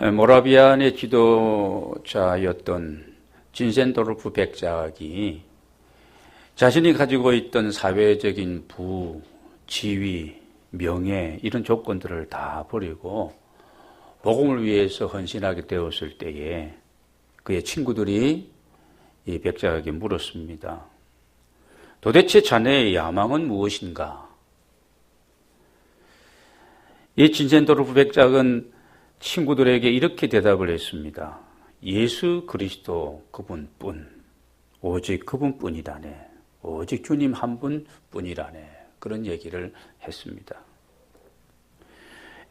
모라비안의 지도자였던 진센도르프 백작이 자신이 가지고 있던 사회적인 부, 지위, 명예 이런 조건들을 다 버리고 복음을 위해서 헌신하게 되었을 때에 그의 친구들이 이 백작에게 물었습니다. 도대체 자네의 야망은 무엇인가? 이 진센도르프 백작은 친구들에게 이렇게 대답을 했습니다. 예수 그리스도 그분뿐, 오직 그분뿐이라네. 오직 주님 한 분뿐이라네. 그런 얘기를 했습니다.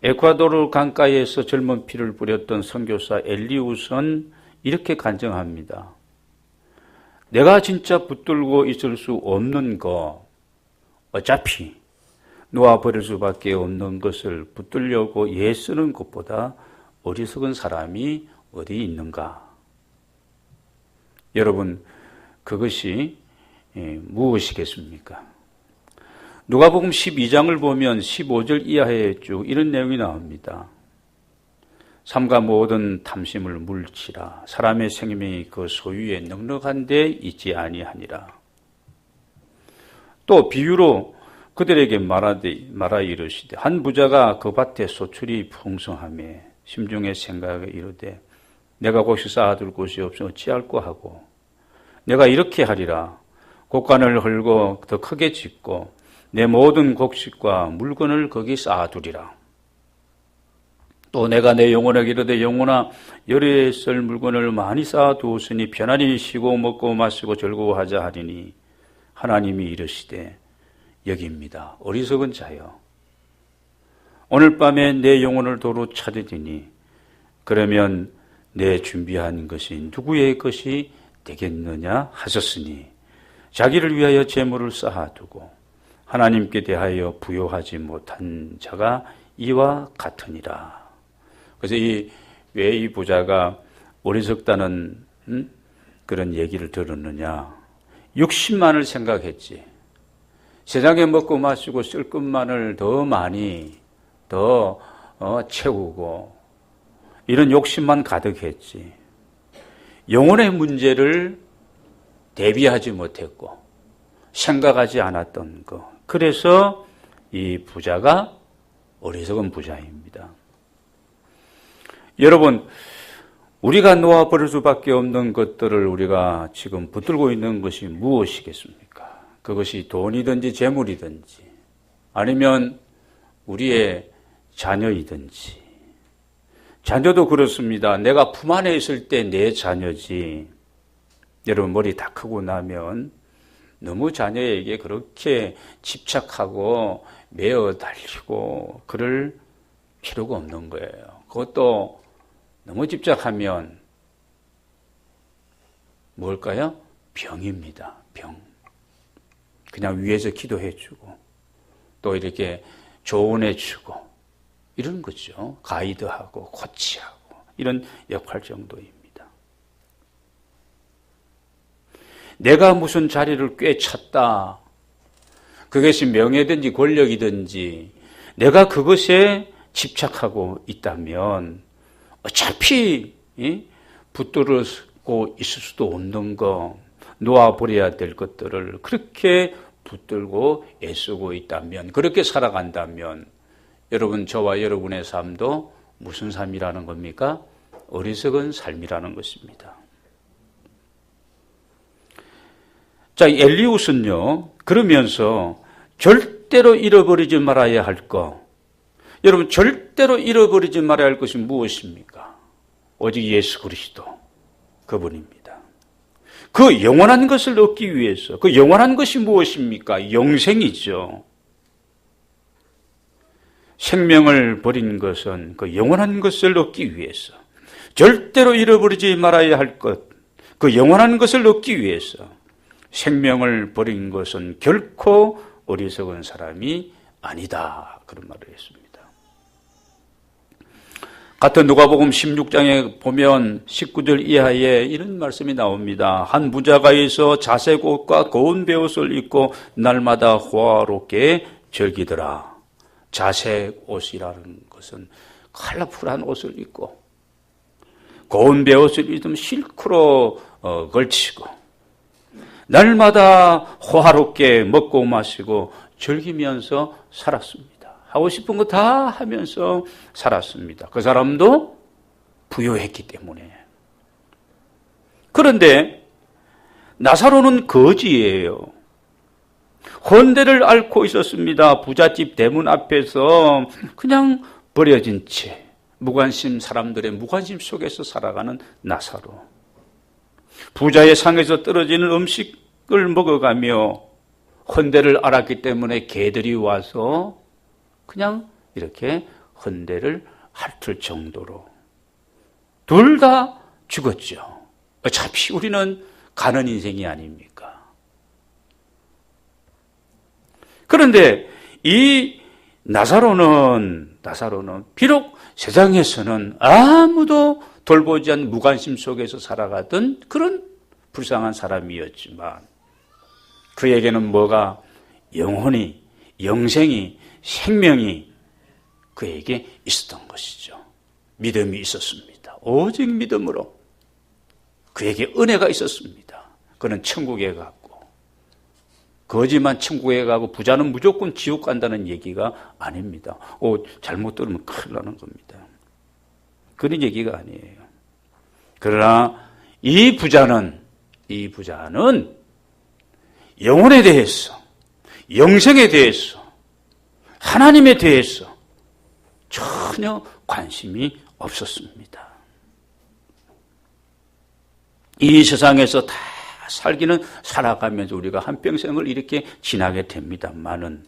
에콰도르 강가에서 젊은 피를 뿌렸던 선교사 엘리우스는 이렇게 간증합니다. 내가 진짜 붙들고 있을 수 없는 거 어차피 놓아버릴 수밖에 없는 것을 붙들려고 애쓰는 것보다 어리석은 사람이 어디 있는가? 여러분, 그것이 무엇이겠습니까? 누가복음 12장을 보면 15절 이하에 쭉 이런 내용이 나옵니다. 삼가 모든 탐심을 물치라. 사람의 생명이 그 소유에 넉넉한 데 있지 아니하니라. 또 비유로 그들에게 말하 이르시되 한 부자가 그 밭에 소출이 풍성하며 심중에 생각에 이르되 내가 곡식 쌓아둘 곳이 없어 어찌할꼬 하고 내가 이렇게 하리라. 곡간을 헐고 더 크게 짓고 내 모든 곡식과 물건을 거기 쌓아두리라. 또 내가 내 영혼에게 이르되 영혼아 열에 쓸 물건을 많이 쌓아두었으니 편안히 쉬고 먹고 마시고 즐거워하자 하리니 하나님이 이르시되 여기입니다. 어리석은 자여 오늘 밤에 내 영혼을 도로 찾으리니 그러면 내 준비한 것이 누구의 것이 되겠느냐 하셨으니 자기를 위하여 재물을 쌓아두고 하나님께 대하여 부요하지 못한 자가 이와 같으니라. 그래서 왜 이 부자가 어리석다는 그런 얘기를 들었느냐. 60만을 생각했지. 세상에 먹고 마시고 쓸 것만을 더 많이 더 채우고 이런 욕심만 가득했지. 영혼의 문제를 대비하지 못했고 생각하지 않았던 것. 그래서 이 부자가 어리석은 부자입니다. 여러분, 우리가 놓아버릴 수밖에 없는 것들을 우리가 지금 붙들고 있는 것이 무엇이겠습니까? 그것이 돈이든지 재물이든지 아니면 우리의 자녀이든지. 자녀도 그렇습니다. 내가 품 안에 있을 때 내 자녀지. 여러분 머리 다 크고 나면 너무 자녀에게 그렇게 집착하고 매어 달리고 그럴 필요가 없는 거예요. 그것도 너무 집착하면 뭘까요? 병입니다. 병. 그냥 위에서 기도해주고 또 이렇게 조언해주고 이런 거죠. 가이드하고 코치하고 이런 역할 정도입니다. 내가 무슨 자리를 꿰찼다. 그것이 명예든지 권력이든지 내가 그것에 집착하고 있다면 어차피 붙들고 있을 수도 없는 거, 놓아버려야 될 것들을 그렇게 붙들고 애쓰고 있다면, 그렇게 살아간다면 여러분, 저와 여러분의 삶도 무슨 삶이라는 겁니까? 어리석은 삶이라는 것입니다. 자, 엘리우스는요, 그러면서 절대로 잃어버리지 말아야 할 것. 여러분, 절대로 잃어버리지 말아야 할 것이 무엇입니까? 오직 예수 그리스도, 그분입니다. 그 영원한 것을 얻기 위해서, 그 영원한 것이 무엇입니까? 영생이죠. 생명을 버린 것은 그 영원한 것을 얻기 위해서, 절대로 잃어버리지 말아야 할 것, 그 영원한 것을 얻기 위해서 생명을 버린 것은 결코 어리석은 사람이 아니다. 그런 말을 했습니다. 같은 누가복음 16장에 보면 19절 이하에 이런 말씀이 나옵니다. 한 부자가 있어 자색 옷과 고운 베옷을 입고 날마다 호화롭게 즐기더라. 자색 옷이라는 것은 컬러풀한 옷을 입고 고운 베옷을 좀 실크로 걸치고 날마다 호화롭게 먹고 마시고 즐기면서 살았습니다. 하고 싶은 거 다 하면서 살았습니다. 그 사람도 부유했기 때문에. 그런데 나사로는 거지예요. 헌데를 앓고 있었습니다. 부잣집 대문 앞에서 그냥 버려진 채 무관심, 사람들의 무관심 속에서 살아가는 나사로. 부자의 상에서 떨어지는 음식을 먹어가며 헌데를 앓았기 때문에 개들이 와서 그냥 이렇게 헌데를 핥을 정도로 둘 다 죽었죠. 어차피 우리는 가는 인생이 아닙니까? 그런데 이 나사로는 비록 세상에서는 아무도 돌보지 않는 무관심 속에서 살아가던 그런 불쌍한 사람이었지만 그에게는 뭐가 영혼이, 영생이, 생명이 그에게 있었던 것이죠. 믿음이 있었습니다. 오직 믿음으로 그에게 은혜가 있었습니다. 그는 천국에 갔고 거지만 천국에 가고 부자는 무조건 지옥 간다는 얘기가 아닙니다. 잘못 들으면 큰일 나는 겁니다. 그런 얘기가 아니에요. 그러나 이 부자는 영혼에 대해서, 영생에 대해서, 하나님에 대해서 전혀 관심이 없었습니다. 이 세상에서 다 살아가면서 우리가 한평생을 이렇게 지나게 됩니다만은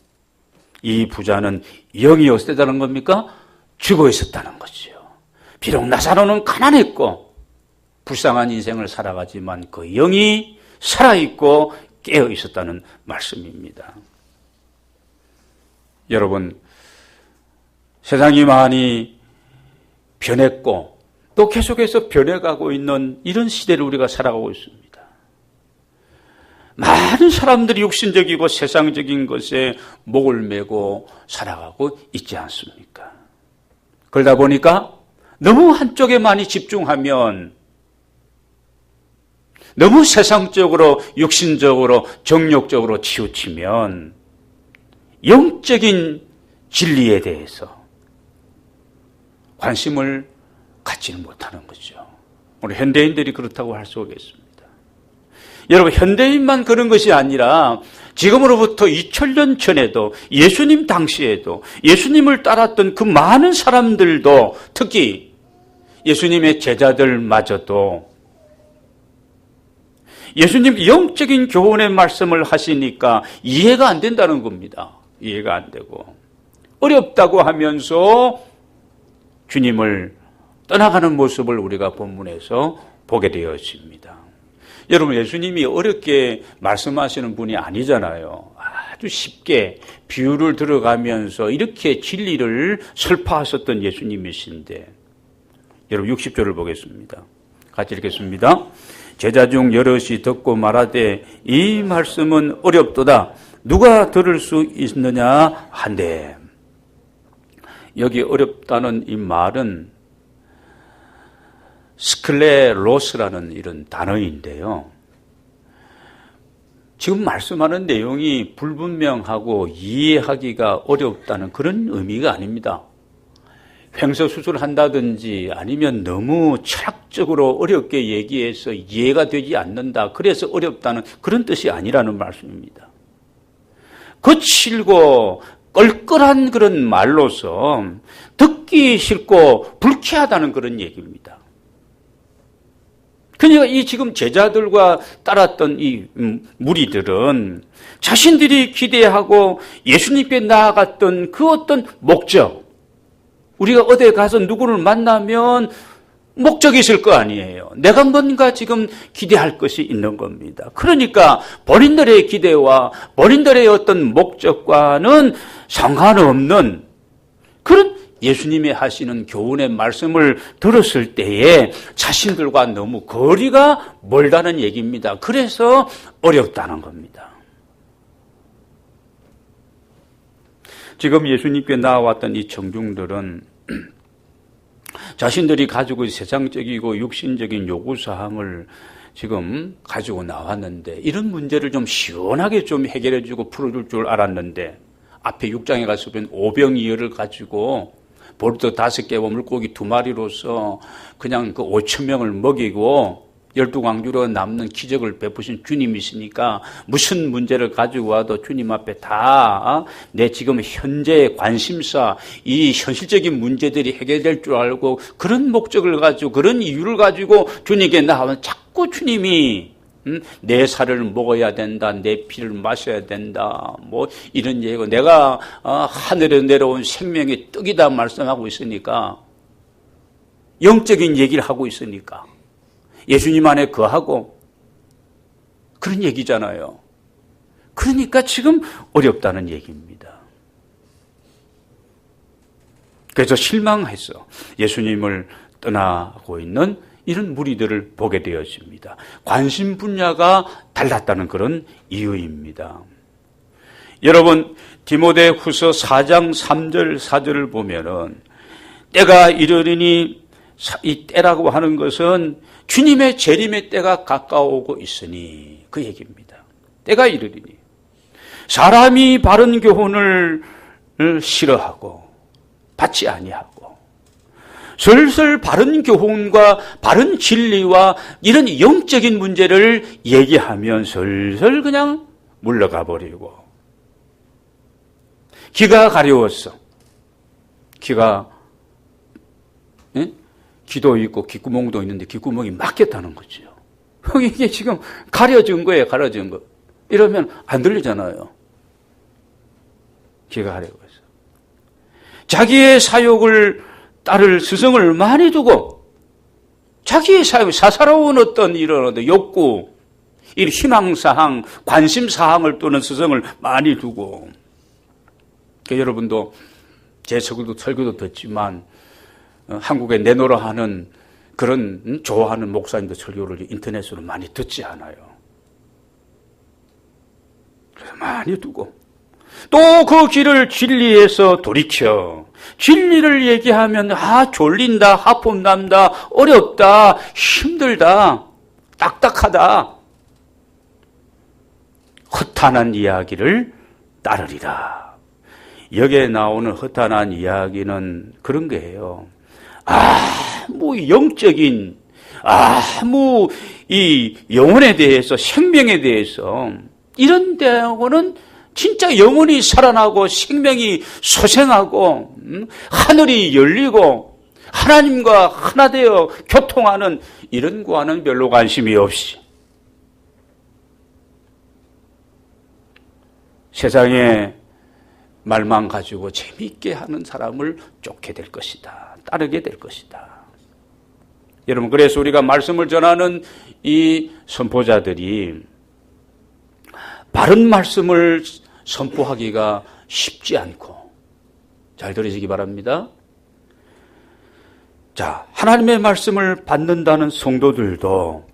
이 부자는 영이 어땠다는 겁니까? 죽어 있었다는 거죠. 비록 나사로는 가난했고 불쌍한 인생을 살아가지만 그 영이 살아있고 깨어 있었다는 말씀입니다. 여러분, 세상이 많이 변했고 또 계속해서 변해가고 있는 이런 시대를 우리가 살아가고 있습니다. 많은 사람들이 육신적이고 세상적인 것에 목을 메고 살아가고 있지 않습니까? 그러다 보니까 너무 한쪽에 많이 집중하면 너무 세상적으로 육신적으로 정욕적으로 치우치면 영적인 진리에 대해서 관심을 갖지는 못하는 거죠. 우리 현대인들이 그렇다고 할 수 없겠습니다. 여러분, 현대인만 그런 것이 아니라 지금으로부터 2000년 전에도 예수님 당시에도 예수님을 따랐던 그 많은 사람들도 특히 예수님의 제자들마저도 예수님 영적인 교훈의 말씀을 하시니까 이해가 안 된다는 겁니다. 이해가 안 되고 어렵다고 하면서 주님을 떠나가는 모습을 우리가 본문에서 보게 되었습니다. 여러분, 예수님이 어렵게 말씀하시는 분이 아니잖아요. 아주 쉽게 비유를 들어가면서 이렇게 진리를 설파하셨던 예수님이신데, 여러분 60절을 보겠습니다. 같이 읽겠습니다. 제자 중 여럿이 듣고 말하되 이 말씀은 어렵도다. 누가 들을 수 있느냐 한데, 여기 어렵다는 이 말은 스클레로스라는 이런 단어인데요. 지금 말씀하는 내용이 불분명하고 이해하기가 어렵다는 그런 의미가 아닙니다. 횡설수설을 한다든지 아니면 너무 철학적으로 어렵게 얘기해서 이해가 되지 않는다, 그래서 어렵다는 그런 뜻이 아니라는 말씀입니다. 거칠고 껄껄한 그런 말로서 듣기 싫고 불쾌하다는 그런 얘기입니다. 그러니까 이 지금 제자들과 따랐던 이 무리들은 자신들이 기대하고 예수님께 나아갔던 그 어떤 목적, 우리가 어디에 가서 누구를 만나면 목적이 있을 거 아니에요. 내가 뭔가 지금 기대할 것이 있는 겁니다. 그러니까 본인들의 기대와 본인들의 어떤 목적과는 상관없는 그런 예수님이 하시는 교훈의 말씀을 들었을 때에 자신들과 너무 거리가 멀다는 얘기입니다. 그래서 어렵다는 겁니다. 지금 예수님께 나와왔던 이 청중들은 자신들이 가지고 세상적이고 육신적인 요구사항을 지금 가지고 나왔는데 이런 문제를 좀 시원하게 좀 해결해주고 풀어줄 줄 알았는데 앞에 6장에 가서 보면 오병이어를 가지고 보르도 5개와 물고기 2마리로서 그냥 그 5천 명을 먹이고 12광주로 남는 기적을 베푸신 주님이 있으니까 무슨 문제를 가지고 와도 주님 앞에 다 내 지금 현재의 관심사, 이 현실적인 문제들이 해결될 줄 알고 그런 목적을 가지고 그런 이유를 가지고 주님께 나가면 자꾸 주님이 내 살을 먹어야 된다, 내 피를 마셔야 된다, 뭐 이런 얘기고 내가 하늘에 내려온 생명의 떡이다 말씀하고 있으니까 영적인 얘기를 하고 있으니까 예수님 안에 거하고 그런 얘기잖아요. 그러니까 지금 어렵다는 얘기입니다. 그래서 실망해서 예수님을 떠나고 있는 이런 무리들을 보게 되었습니다. 관심 분야가 달랐다는 그런 이유입니다. 여러분, 디모데후서 4장 3절 4절을 보면은 때가 이르리니, 이 때라고 하는 것은 주님의 재림의 때가 가까워오고 있으니 그 얘기입니다. 때가 이르리니 사람이 바른 교훈을 싫어하고 받지 아니하고 슬슬 바른 교훈과 바른 진리와 이런 영적인 문제를 얘기하면 슬슬 그냥 물러가 버리고 귀가 가려웠어. 귀도 있고 귓구멍도 있는데 귓구멍이 막혔다는 거죠. 이게 지금 가려진 거예요. 가려진 거. 이러면 안 들리잖아요. 귀가 가려워서. 자기의 사욕을 따를 스승을 많이 두고 자기의 사욕, 사사로운 어떤 이런 욕구, 이 희망사항, 관심사항을 두는 스승을 많이 두고 여러분도 제 설교도 듣지만 한국에 내노라 하는 그런 좋아하는 목사님들 설교를 인터넷으로 많이 듣지 않아요. 그래서 많이 두고 또 그 길을 진리에서 돌이켜 진리를 얘기하면 졸린다, 하품난다, 어렵다, 힘들다, 딱딱하다, 허탄한 이야기를 따르리라. 여기에 나오는 허탄한 이야기는 그런 거예요. 영적인, 이 영혼에 대해서, 생명에 대해서, 이런 데하고는 진짜 영혼이 살아나고 생명이 소생하고, 하늘이 열리고, 하나님과 하나 되어 교통하는 이런 거와는 별로 관심이 없이, 세상에 말만 가지고 재미있게 하는 사람을 쫓게 될 것이다. 따르게 될 것이다. 여러분, 그래서 우리가 말씀을 전하는 이 선포자들이 바른 말씀을 선포하기가 쉽지 않고, 잘 들으시기 바랍니다. 자, 하나님의 말씀을 받는다는 성도들도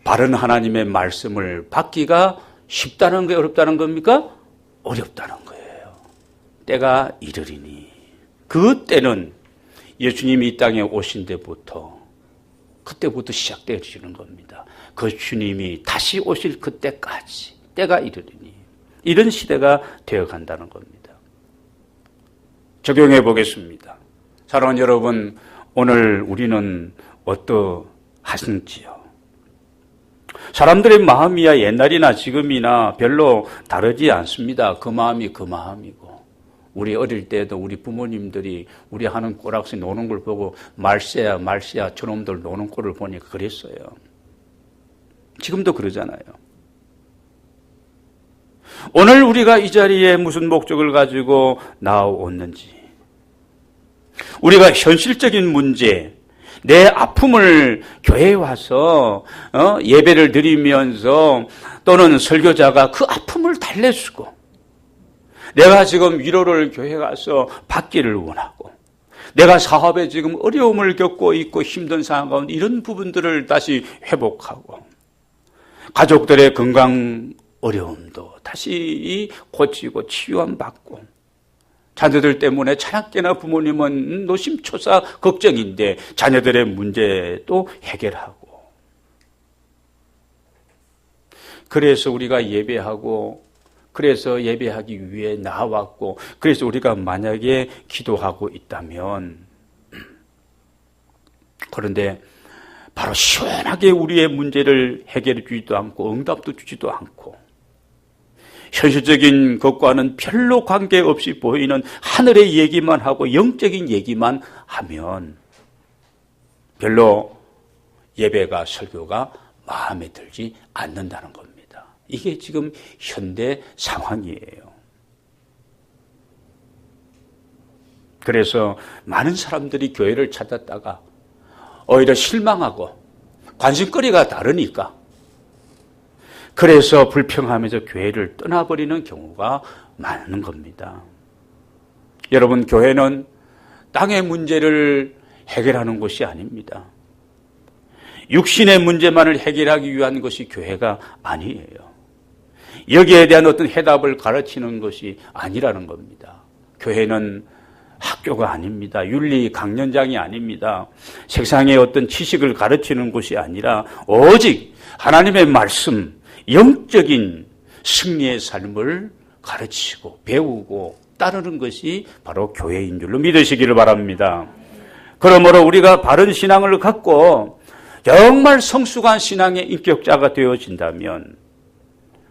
바른 하나님의 말씀을 받기가 쉽다는 게 어렵다는 겁니까? 어렵다는 거예요. 때가 이르리니, 그 때는 예수님이 이 땅에 오신 때부터, 그때부터 시작되어지는 겁니다. 그 주님이 다시 오실 그때까지 때가 이르리니 이런 시대가 되어간다는 겁니다. 적용해 보겠습니다. 사랑하는 여러분, 오늘 우리는 어떠하신지요? 사람들의 마음이야 옛날이나 지금이나 별로 다르지 않습니다. 그 마음이 그 마음이고, 우리 어릴 때도 우리 부모님들이 우리 하는 꼬락새 노는 걸 보고 말세야 저놈들 노는 꼴을 보니까 그랬어요. 지금도 그러잖아요. 오늘 우리가 이 자리에 무슨 목적을 가지고 나왔는지, 우리가 현실적인 문제, 내 아픔을 교회에 와서 예배를 드리면서 또는 설교자가 그 아픔을 달래주고, 내가 지금 위로를 교회에 가서 받기를 원하고, 내가 사업에 지금 어려움을 겪고 있고 힘든 상황 가운데 이런 부분들을 다시 회복하고, 가족들의 건강 어려움도 다시 고치고 치유함 받고, 자녀들 때문에 차갑게나 부모님은 노심초사 걱정인데 자녀들의 문제도 해결하고, 그래서 우리가 예배하고, 그래서 예배하기 위해 나왔고, 그래서 우리가 만약에 기도하고 있다면, 그런데 바로 시원하게 우리의 문제를 해결해 주지도 않고 응답도 주지도 않고 현실적인 것과는 별로 관계없이 보이는 하늘의 얘기만 하고 영적인 얘기만 하면 별로 예배가, 설교가 마음에 들지 않는다는 겁니다. 이게 지금 현대 상황이에요. 그래서 많은 사람들이 교회를 찾았다가 오히려 실망하고 관심거리가 다르니까 그래서 불평하면서 교회를 떠나버리는 경우가 많은 겁니다. 여러분, 교회는 땅의 문제를 해결하는 곳이 아닙니다. 육신의 문제만을 해결하기 위한 것이 교회가 아니에요. 여기에 대한 어떤 해답을 가르치는 것이 아니라는 겁니다. 교회는 학교가 아닙니다. 윤리 강연장이 아닙니다. 세상의 어떤 지식을 가르치는 곳이 아니라 오직 하나님의 말씀, 영적인 승리의 삶을 가르치고 배우고 따르는 것이 바로 교회인 줄로 믿으시기를 바랍니다. 그러므로 우리가 바른 신앙을 갖고 정말 성숙한 신앙의 인격자가 되어진다면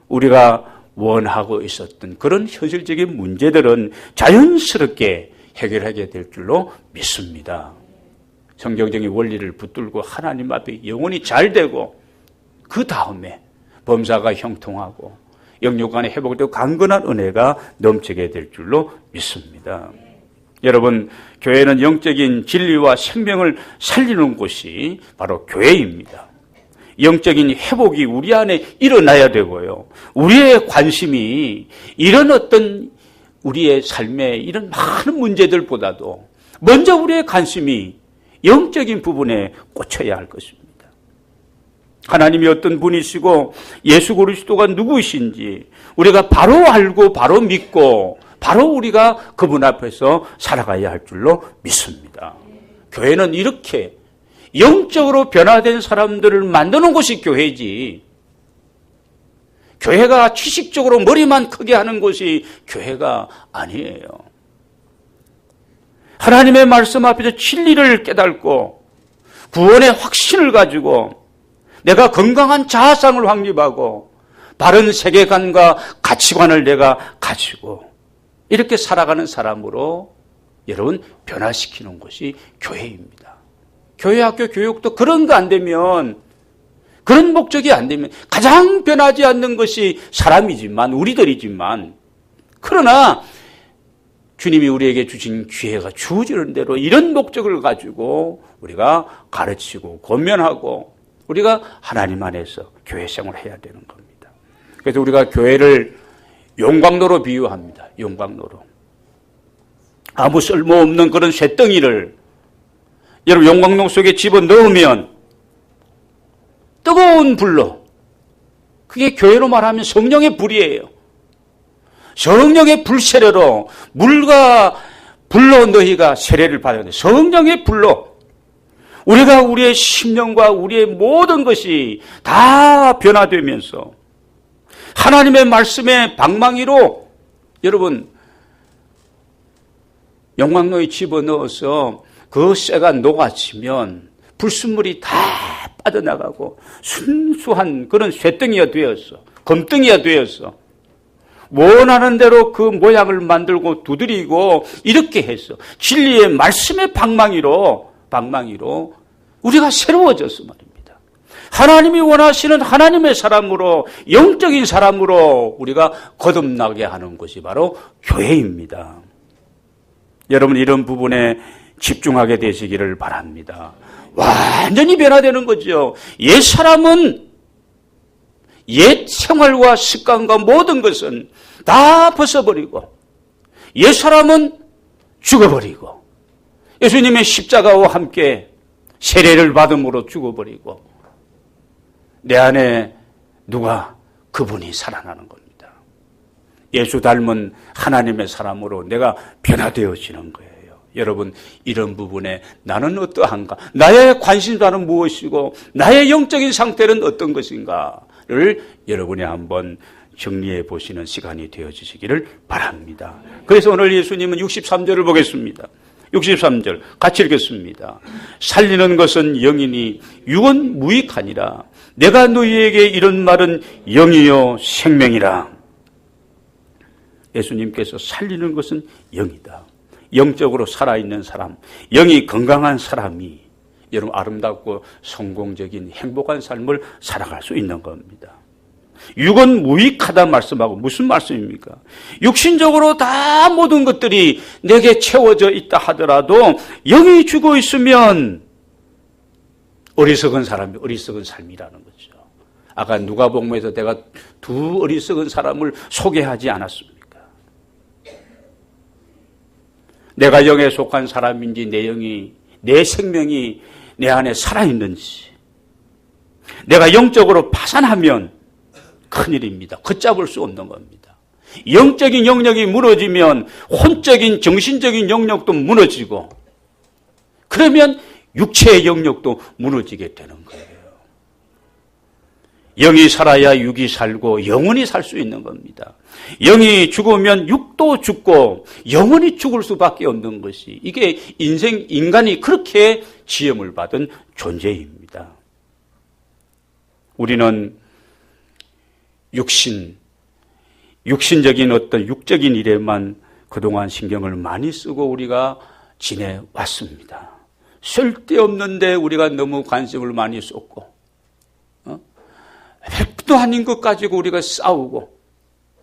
우리가 원하고 있었던 그런 현실적인 문제들은 자연스럽게 해결하게 될 줄로 믿습니다. 성경적인 원리를 붙들고 하나님 앞에 영혼이 잘 되고 그 다음에 범사가 형통하고 영육간의 회복되고 강건한 은혜가 넘치게 될 줄로 믿습니다. 여러분, 교회는 영적인 진리와 생명을 살리는 곳이 바로 교회입니다. 영적인 회복이 우리 안에 일어나야 되고요. 우리의 관심이 이런 어떤 우리의 삶에 이런 많은 문제들보다도 먼저 우리의 관심이 영적인 부분에 꽂혀야 할 것입니다. 하나님이 어떤 분이시고 예수 그리스도가 누구이신지 우리가 바로 알고 바로 믿고 바로 우리가 그분 앞에서 살아가야 할 줄로 믿습니다. 교회는 이렇게 영적으로 변화된 사람들을 만드는 곳이 교회지, 교회가 지식적으로 머리만 크게 하는 것이 교회가 아니에요. 하나님의 말씀 앞에서 진리를 깨닫고 구원의 확신을 가지고 내가 건강한 자아상을 확립하고 바른 세계관과 가치관을 내가 가지고 이렇게 살아가는 사람으로 여러분 변화시키는 것이 교회입니다. 교회 학교 교육도 그런 거 안 되면, 그런 목적이 안 되면 가장 변하지 않는 것이 사람이지만, 우리들이지만, 그러나 주님이 우리에게 주신 기회가 주어지는 대로 이런 목적을 가지고 우리가 가르치고 권면하고 우리가 하나님 안에서 교회 생활을 해야 되는 겁니다. 그래서 우리가 교회를 용광로로 비유합니다. 용광로로. 아무 쓸모없는 그런 쇳덩이를 여러분 용광로 속에 집어넣으면 뜨거운 불로, 그게 교회로 말하면 성령의 불이에요. 성령의 불세례로 물과 불로 너희가 세례를 받아야 돼. 성령의 불로 우리가 우리의 심령과 우리의 모든 것이 다 변화되면서 하나님의 말씀의 방망이로 여러분 용광로에 집어넣어서 그 쇠가 녹아지면 불순물이 다 빠져나가고 순수한 그런 쇠덩이가 되었어. 검덩이가 되었어. 원하는 대로 그 모양을 만들고 두드리고 이렇게 해서 진리의 말씀의 방망이로 우리가 새로워졌어 말입니다. 하나님이 원하시는 하나님의 사람으로, 영적인 사람으로 우리가 거듭나게 하는 것이 바로 교회입니다. 여러분 이런 부분에 집중하게 되시기를 바랍니다. 완전히 변화되는 거죠. 옛 사람은 옛 생활과 습관과 모든 것은 다 벗어버리고 옛 사람은 죽어버리고 예수님의 십자가와 함께 세례를 받음으로 죽어버리고 내 안에 누가 그분이 살아나는 겁니다. 예수 닮은 하나님의 사람으로 내가 변화되어지는 거예요. 여러분, 이런 부분에 나는 어떠한가? 나의 관심사는 무엇이고 나의 영적인 상태는 어떤 것인가를 여러분이 한번 정리해 보시는 시간이 되어지시기를 바랍니다. 그래서 오늘 예수님은 63절을 보겠습니다. 63절 같이 읽겠습니다. 살리는 것은 영이니 육은 무익하니라. 내가 너희에게 이런 말은 영이요 생명이라. 예수님께서 살리는 것은 영이다. 영적으로 살아있는 사람, 영이 건강한 사람이 여러분 아름답고 성공적인 행복한 삶을 살아갈 수 있는 겁니다. 육은 무익하다 말씀하고 무슨 말씀입니까? 육신적으로 다 모든 것들이 내게 채워져 있다 하더라도 영이 죽어 있으면 어리석은 사람이 어리석은 삶이라는 거죠. 아까 누가복음에서 내가 두 어리석은 사람을 소개하지 않았습니까? 내가 영에 속한 사람인지 내 영이, 내 생명이 내 안에 살아있는지, 내가 영적으로 파산하면 큰일입니다. 걷잡을 수 없는 겁니다. 영적인 영역이 무너지면 혼적인 정신적인 영역도 무너지고, 그러면 육체의 영역도 무너지게 되는 거예요. 영이 살아야 육이 살고 영혼이 살 수 있는 겁니다. 영이 죽으면 육도 죽고 영혼이 죽을 수밖에 없는 것이, 이게 인간이 그렇게 지음을 받은 존재입니다. 우리는 육신적인 어떤 육적인 일에만 그동안 신경을 많이 쓰고 우리가 지내왔습니다. 쓸데없는데 우리가 너무 관심을 많이 쏟고, 백도 아닌 것 가지고 우리가 싸우고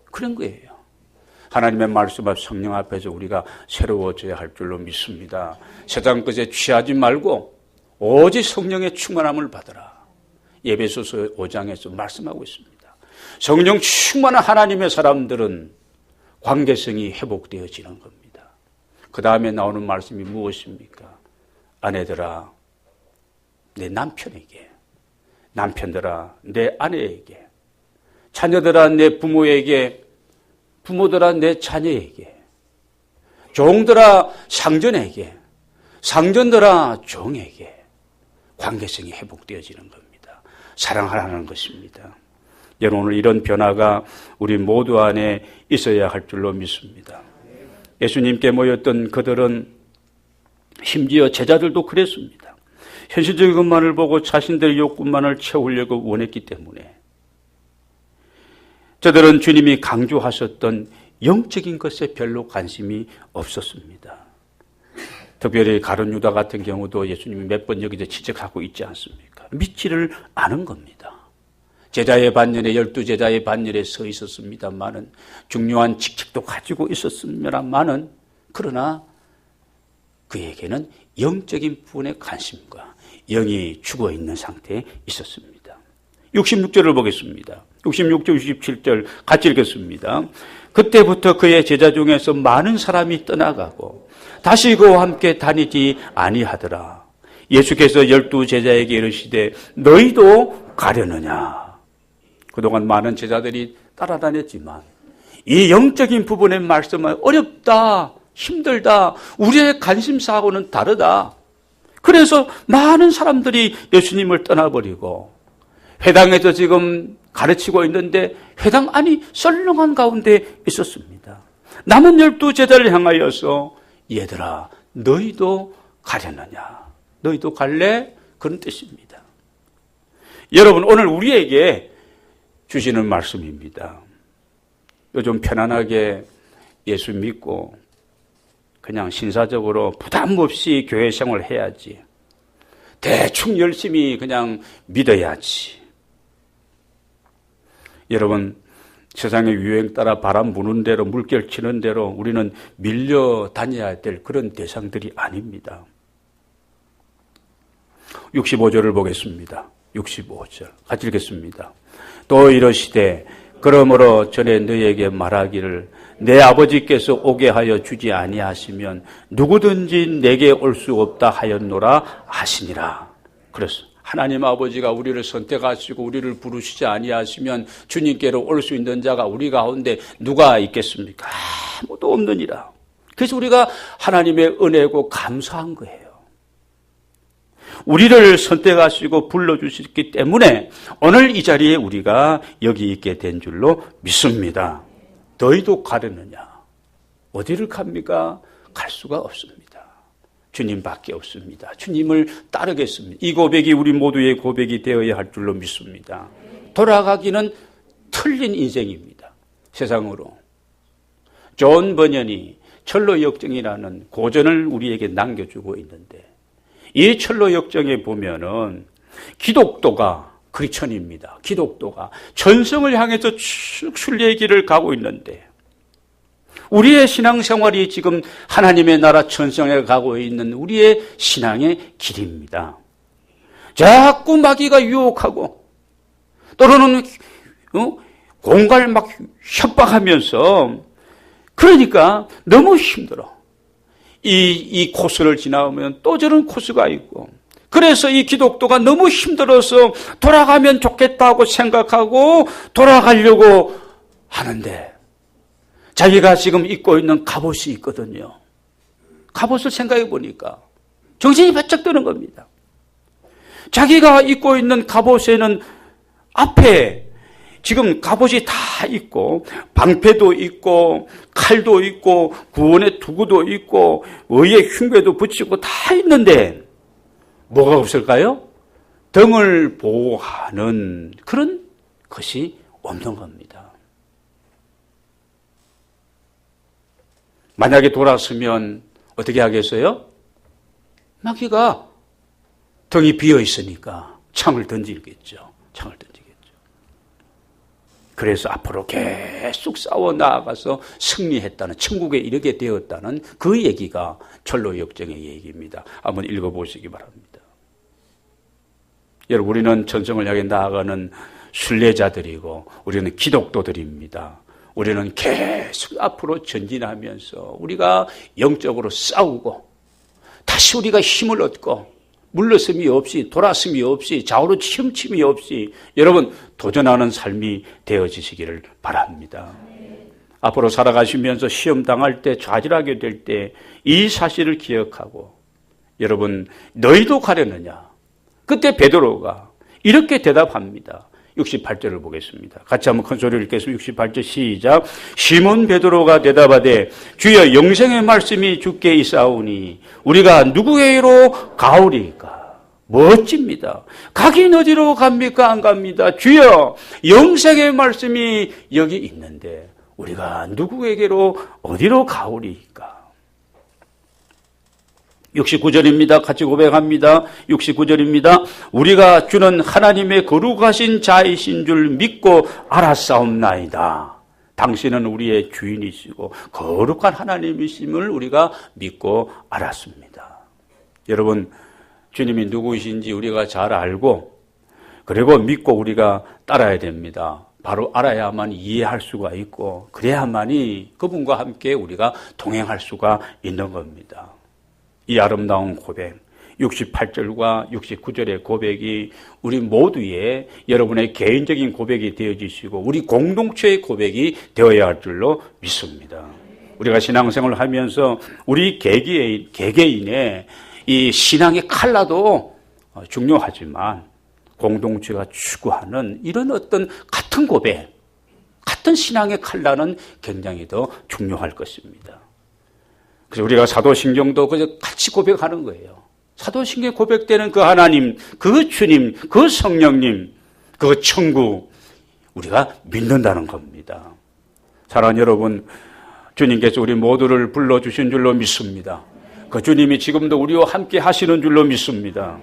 그런 거예요. 하나님의 말씀 앞 성령 앞에서 우리가 새로워져야 할 줄로 믿습니다. 세상 것에 취하지 말고 오직 성령의 충만함을 받으라. 에베소서 5장에서 말씀하고 있습니다. 성령 충만한 하나님의 사람들은 관계성이 회복되어지는 겁니다. 그 다음에 나오는 말씀이 무엇입니까? 아내들아, 내 남편에게, 남편들아 내 아내에게, 자녀들아 내 부모에게, 부모들아 내 자녀에게, 종들아 상전에게, 상전들아 종에게 관계성이 회복되어지는 겁니다. 사랑하라는 것입니다. 여러분, 오늘 이런 변화가 우리 모두 안에 있어야 할 줄로 믿습니다. 예수님께 모였던 그들은, 심지어 제자들도 그랬습니다. 현실적인 것만을 보고 자신들의 욕구만을 채우려고 원했기 때문에 저들은 주님이 강조하셨던 영적인 것에 별로 관심이 없었습니다. 특별히 가룟 유다 같은 경우도 예수님이 몇 번 여기서 지적하고 있지 않습니까? 믿지를 않은 겁니다. 제자의 반열에, 12제자의 반열에 서 있었습니다만은, 중요한 직책도 가지고 있었습니다만은, 그러나 그에게는 영적인 부분의 관심과 영이 죽어 있는 상태에 있었습니다. 66절을 보겠습니다. 66절, 67절 같이 읽겠습니다. 그때부터 그의 제자 중에서 많은 사람이 떠나가고 다시 그와 함께 다니지 아니하더라. 예수께서 12제자에게 이르시되 너희도 가려느냐. 그동안 많은 제자들이 따라다녔지만 이 영적인 부분의 말씀은 어렵다, 힘들다, 우리의 관심사하고는 다르다. 그래서 많은 사람들이 예수님을 떠나버리고 회당에서 지금 가르치고 있는데 회당 안이 썰렁한 가운데 있었습니다. 남은 12제자를 향하여서 얘들아 너희도 가려느냐, 너희도 갈래? 그런 뜻입니다. 여러분, 오늘 우리에게 주시는 말씀입니다. 요즘 편안하게 예수 믿고 그냥 신사적으로 부담 없이 교회 생활을 해야지, 대충 열심히 그냥 믿어야지. 여러분, 세상의 유행 따라 바람 부는 대로, 물결 치는 대로 우리는 밀려 다녀야 될 그런 대상들이 아닙니다. 65절을 보겠습니다. 65절 같이 읽겠습니다. 또 이러시되 그러므로 전에 너희에게 말하기를 내 아버지께서 오게 하여 주지 아니하시면 누구든지 내게 올 수 없다 하였노라 하시니라. 그래서 하나님 아버지가 우리를 선택하시고 우리를 부르시지 아니하시면 주님께로 올 수 있는 자가 우리 가운데 누가 있겠습니까? 아무도 없느니라. 그래서 우리가 하나님의 은혜고 감사한 거예요. 우리를 선택하시고 불러주셨기 때문에 오늘 이 자리에 우리가 여기 있게 된 줄로 믿습니다. 너희도 가려느냐? 어디를 갑니까? 갈 수가 없습니다. 주님밖에 없습니다. 주님을 따르겠습니다. 이 고백이 우리 모두의 고백이 되어야 할 줄로 믿습니다. 돌아가기는 틀린 인생입니다. 세상으로. 존 버년이 철로 역정이라는 고전을 우리에게 남겨주고 있는데 이 철로 역정에 보면은 기독도가 크리스천입니다. 기독도가 전성을 향해서 쭉 순례의 길을 가고 있는데 우리의 신앙생활이 지금 하나님의 나라 천성에 가고 있는 우리의 신앙의 길입니다. 자꾸 마귀가 유혹하고 또는 공갈 막 협박하면서 그러니까 너무 힘들어. 이 코스를 지나오면 또 저런 코스가 있고 그래서 이 기독도가 너무 힘들어서 돌아가면 좋겠다고 생각하고 돌아가려고 하는데 자기가 지금 입고 있는 갑옷이 있거든요. 갑옷을 생각해 보니까 정신이 바짝 드는 겁니다. 자기가 입고 있는 갑옷에는 앞에 지금 갑옷이 다 있고 방패도 있고 칼도 있고 구원의 투구도 있고 의의 흉배도 붙이고 다 있는데 뭐가 없을까요? 등을 보호하는 그런 것이 없는 겁니다. 만약에 돌았으면 어떻게 하겠어요? 마귀가 등이 비어 있으니까 창을 던지겠죠. 창을 던지겠죠. 그래서 앞으로 계속 싸워 나아가서 승리했다는, 천국에 이르게 되었다는 그 얘기가 철로 역정의 얘기입니다. 한번 읽어보시기 바랍니다. 여러분, 우리는 천성을 향해 나아가는 순례자들이고 우리는 기독도들입니다. 우리는 계속 앞으로 전진하면서 우리가 영적으로 싸우고 다시 우리가 힘을 얻고 물러섬이 없이 돌아섬이 없이 좌우로 치움침이 없이 여러분 도전하는 삶이 되어지시기를 바랍니다. 앞으로 살아가시면서 시험 당할 때 좌절하게 될 때 이 사실을 기억하고 여러분 너희도 가려느냐? 그때 베드로가 이렇게 대답합니다. 68절을 보겠습니다. 같이 한번 큰 소리를 읽겠습니다. 68절 시작. 시몬 베드로가 대답하되 주여 영생의 말씀이 주께 있사오니 우리가 누구에게로 가오리까? 멋집니다. 가긴 어디로 갑니까? 안 갑니다. 주여 영생의 말씀이 여기 있는데 우리가 누구에게로 어디로 가오리까? 69절입니다. 같이 고백합니다. 69절입니다. 우리가 주는 하나님의 거룩하신 자이신 줄 믿고 알았사옵나이다. 당신은 우리의 주인이시고 거룩한 하나님이심을 우리가 믿고 알았습니다. 여러분, 주님이 누구이신지 우리가 잘 알고 그리고 믿고 우리가 따라야 됩니다. 바로 알아야만 이해할 수가 있고 그래야만이 그분과 함께 우리가 동행할 수가 있는 겁니다. 이 아름다운 고백, 68절과 69절의 고백이 우리 모두의 여러분의 개인적인 고백이 되어지시고 우리 공동체의 고백이 되어야 할 줄로 믿습니다. 우리가 신앙생활을 하면서 우리 개개인의 이 신앙의 칼라도 중요하지만 공동체가 추구하는 이런 어떤 같은 고백, 같은 신앙의 칼라는 굉장히 더 중요할 것입니다. 그래서 우리가 사도신경도 그저 같이 고백하는 거예요. 사도신경에 고백되는 그 하나님, 그 주님, 그 성령님, 그 천국 우리가 믿는다는 겁니다. 사랑하는 여러분, 주님께서 우리 모두를 불러주신 줄로 믿습니다. 그 주님이 지금도 우리와 함께 하시는 줄로 믿습니다.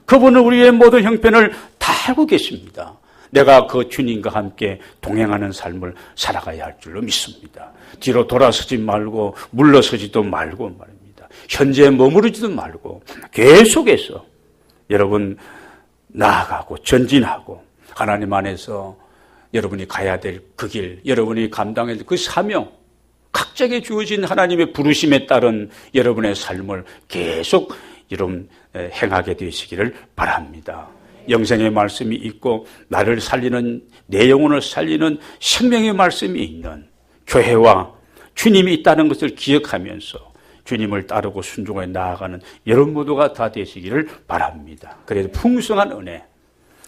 그분은 우리의 모든 형편을 다 알고 계십니다. 내가 그 주님과 함께 동행하는 삶을 살아가야 할 줄로 믿습니다. 뒤로 돌아서지 말고 물러서지도 말고 말입니다. 현재에 머무르지도 말고 계속해서 여러분 나아가고 전진하고 하나님 안에서 여러분이 가야 될 그 길, 여러분이 감당해야 될 그 사명, 각자에게 주어진 하나님의 부르심에 따른 여러분의 삶을 계속 여러분 행하게 되시기를 바랍니다. 영생의 말씀이 있고 나를 살리는, 내 영혼을 살리는 생명의 말씀이 있는 교회와 주님이 있다는 것을 기억하면서 주님을 따르고 순종해 나아가는 여러분 모두가 다 되시기를 바랍니다. 그래서 풍성한 은혜,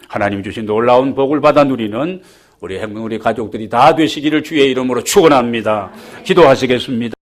하나님 주신 놀라운 복을 받아 누리는 우리 행복, 우리 가족들이 다 되시기를 주의 이름으로 축원합니다. 기도하시겠습니다.